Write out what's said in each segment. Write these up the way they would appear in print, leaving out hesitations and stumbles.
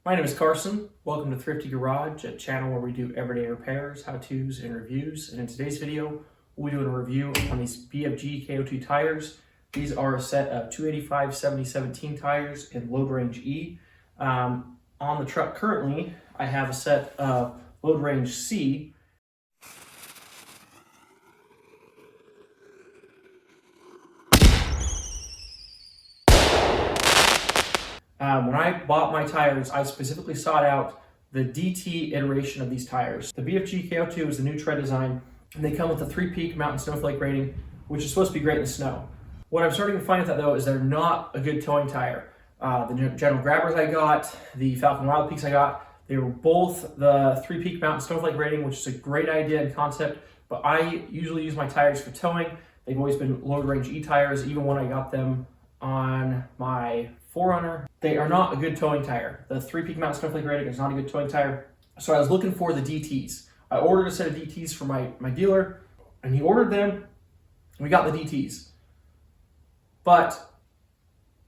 My name is Carson. Welcome to Thrifty Garage, a channel where we do everyday repairs, how-tos, and reviews. And in today's video, we'll be doing a review on these BFG KO2 tires. These are a set of 285/70/17 tires in load range E. On the truck currently, I have a set of load range C. When I bought my tires, I specifically sought out the DT iteration of these tires. The BFG KO2 is the new tread design, and they come with a 3-peak mountain snowflake rating, which is supposed to be great in the snow. What I'm starting to find with that though is they're not a good towing tire. The General Grabbers I got, the Falcon Wild Peaks I got, they were both the 3-peak mountain snowflake rating, which is a great idea and concept, but I usually use my tires for towing. They've always been load range E tires, even when I got them on my 4Runner. They are not a good towing tire. The 3-peak mountain snowflake rating is not a good towing tire. So I was looking for the DTs. I ordered a set of DTs for my dealer, and he ordered them, and we got the DTs. But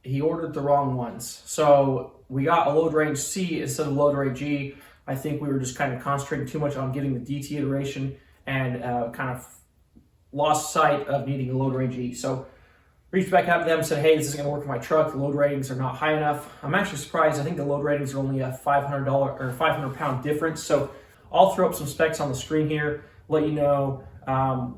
he ordered the wrong ones. So we got a load range C instead of load range E. I think we were just kind of concentrating too much on getting the DT iteration and kind of lost sight of needing a load range E. So reached back out to them and said, hey, this isn't going to work for my truck. The load ratings are not high enough. I'm actually surprised. I think the load ratings are only a $500 or 500-pound difference. So I'll throw up some specs on the screen here, let you know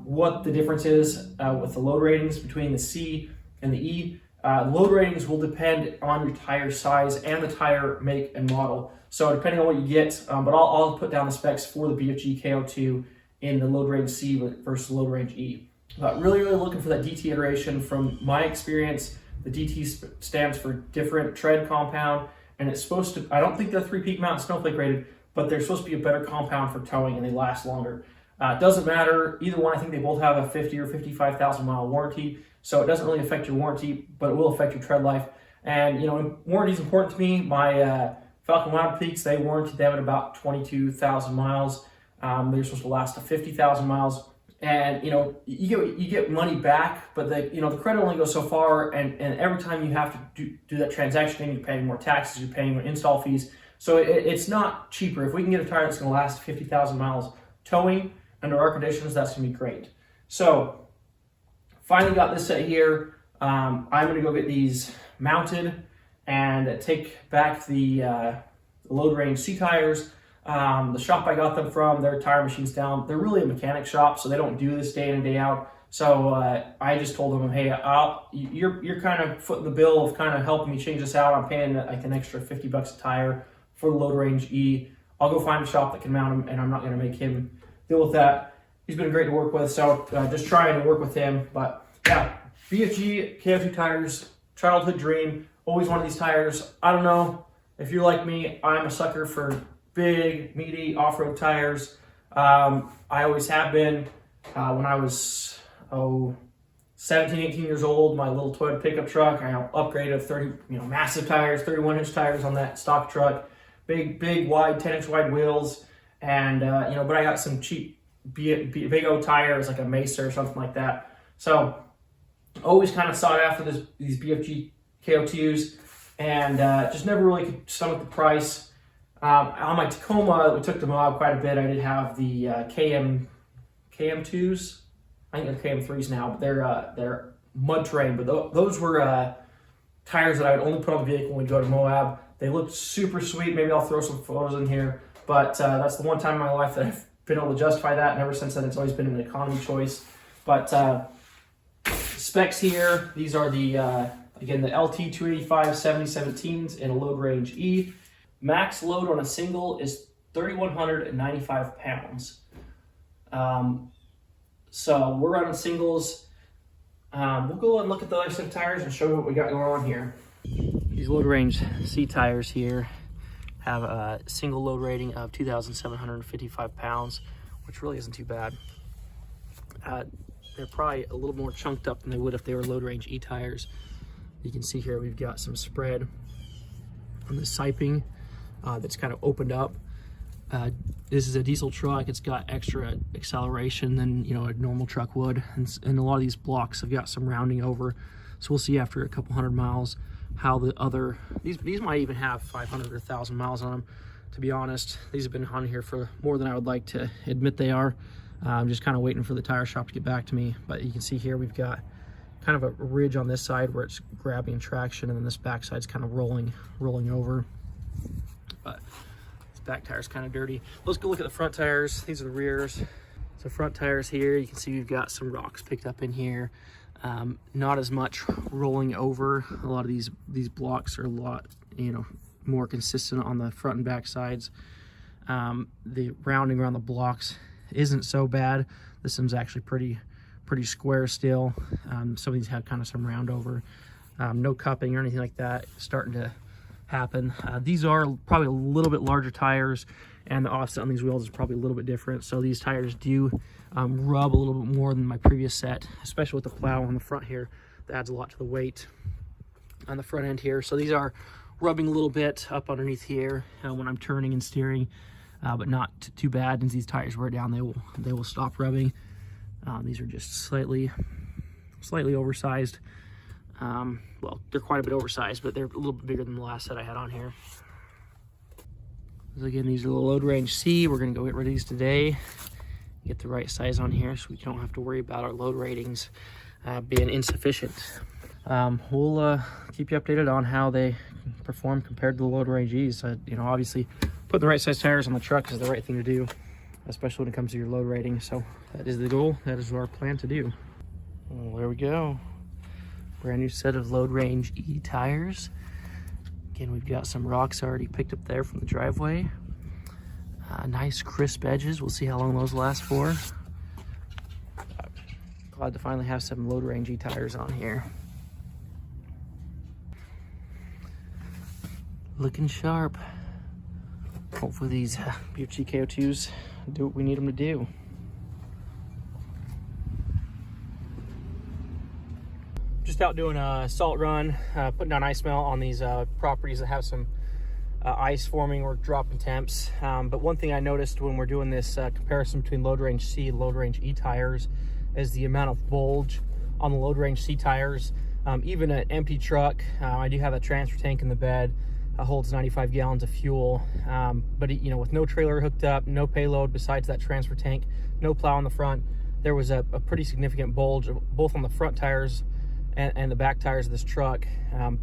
what the difference is with the load ratings between the C and the E. Load ratings will depend on your tire size and the tire make and model. So depending on what you get, but I'll put down the specs for the BFG KO2 in the load range C versus load range E. But really looking for that DT iteration. From my experience, the DT stands for different tread compound, and it's supposed to, I don't think they're 3-peak mountain snowflake rated, but they're supposed to be a better compound for towing and they last longer. It doesn't matter, either one. I think they both have a 50 or 55,000 mile warranty, so it doesn't really affect your warranty, but it will affect your tread life. And you know, warranty is important to me. My Falcon Wild Peaks, they warranted them at about 22,000 miles. They're supposed to last to 50,000 miles. And you know, you get money back, but the credit only goes so far, and every time you have to do that transaction, you're paying more taxes, you're paying more install fees. So it's not cheaper. If we can get a tire that's going to last 50,000 miles towing under our conditions, that's going to be great. So finally got this set here. I'm going to go get these mounted and take back the load range C tires. The shop I got them from, their tire machine's down. They're really a mechanic shop, so they don't do this day in and day out. So I just told them, hey, you're kind of footing the bill of kind of helping me change this out. I'm paying like an extra 50 bucks a tire for the load range E. I'll go find a shop that can mount them, and I'm not going to make him deal with that. He's been great to work with, so just trying to work with him. But yeah, BFG KO2 tires, childhood dream. Always wanted these tires. I don't know if you're like me. I'm a sucker for big, meaty off-road tires. I always have been. When I was 17, 18 years old, my little Toyota pickup truck, I upgraded 30, massive tires, 31-inch tires on that stock truck, big, wide, 10-inch wide wheels, and but I got some cheap big O tires, like a Mesa or something like that. So always kind of sought after these BFG KO2s, and just never really could stomach the price. On my Tacoma, we took the mob quite a bit. I did have the KM2s. I think they're KM3s now, but they're mud terrain. But those were tires that I would only put on the vehicle when we go to Moab. They looked super sweet. Maybe I'll throw some photos in here. But that's the one time in my life that I've been able to justify that. And ever since then, it's always been an economy choice. But specs here, these are the, again, the LT 285/70/17s in a load range E. Max load on a single is 3,195 pounds. So we're running singles. We'll go and look at the other set of tires and show you what we got going on here. These load range C tires here have a single load rating of 2,755 pounds, which really isn't too bad. They're probably a little more chunked up than they would if they were load range E tires. You can see here we've got some spread on the siping. That's kind of opened up. This is a diesel truck. It's got extra acceleration than a normal truck would, and a lot of these blocks have got some rounding over. So we'll see after a couple hundred miles how the other, these might even have 500 or 1,000 miles on them, to be honest. These have been on here for more than I would like to admit they are. I'm just kind of waiting for the tire shop to get back to me. But you can see here we've got kind of a ridge on this side where it's grabbing traction, and then this back side's kind of rolling over. But this back tire's kind of dirty. Let's go look at the front tires. These are the rears. So front tires here, you can see we've got some rocks picked up in here. Not as much rolling over. A lot of these blocks are a lot, you know, more consistent on the front and back sides. The rounding around the blocks isn't so bad. This one's actually pretty square still. Some of these have kind of some round over. No cupping or anything like that starting to happen. These are probably a little bit larger tires, and the offset on these wheels is probably a little bit different. So these tires do rub a little bit more than my previous set, especially with the plow on the front here. That adds a lot to the weight on the front end here. So these are rubbing a little bit up underneath here when I'm turning and steering, but not too bad. As these tires wear down, they will stop rubbing. These are just slightly oversized. Well, they're quite a bit oversized, but they're a little bit bigger than the last set I had on here. So again, these are the load range C. We're gonna go get rid of these today, get the right size on here so we don't have to worry about our load ratings being insufficient. We'll keep you updated on how they perform compared to the load range E's. You know, obviously putting the right size tires on the truck is the right thing to do, especially when it comes to your load rating. So that is the goal. That is our plan to do. Well, there we go. Brand new set of load range E tires. Again, we've got some rocks already picked up there from the driveway. Nice crisp edges. We'll see how long those last for. Glad to finally have some load range E tires on here. Looking sharp. Hopefully these BFG KO2s do what we need them to do. Just out doing a salt run, putting down ice melt on these properties that have some ice forming or dropping temps. But one thing I noticed when we're doing this comparison between load range C and load range E tires is the amount of bulge on the load range C tires. Even an empty truck, I do have a transfer tank in the bed, holds 95 gallons of fuel, but you know, with no trailer hooked up, no payload besides that transfer tank, no plow on the front, there was a pretty significant bulge both on the front tires and the back tires of this truck.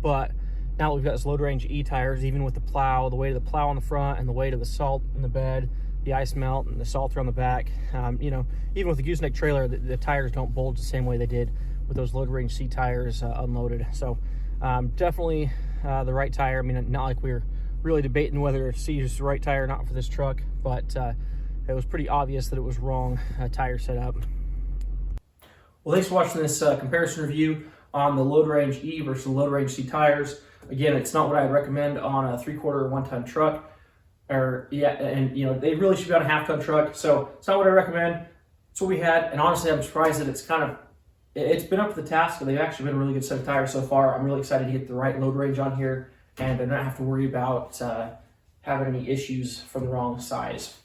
But now we've got this load range E tires, even with the plow, the weight of the plow on the front and the weight of the salt in the bed, the ice melt and the salt on the back, you know, even with the gooseneck trailer, the tires don't bulge the same way they did with those load range C tires unloaded. So definitely the right tire. I mean, not like we were really debating whether C is the right tire or not for this truck, but it was pretty obvious that it was wrong tire setup. Well, thanks for watching this comparison review on the load range E versus the load range C tires. Again, it's not what I'd recommend on a 3/4 or 1-ton truck, or and you know, they really should be on a 1/2-ton truck. So it's not what I recommend. It's what we had, and honestly, I'm surprised that it's been up to the task, but they've actually been a really good set of tires so far. I'm really excited to get the right load range on here and not have to worry about having any issues for the wrong size.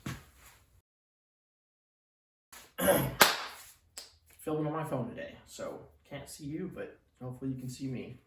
Filming on my phone today, so can't see you, but hopefully you can see me.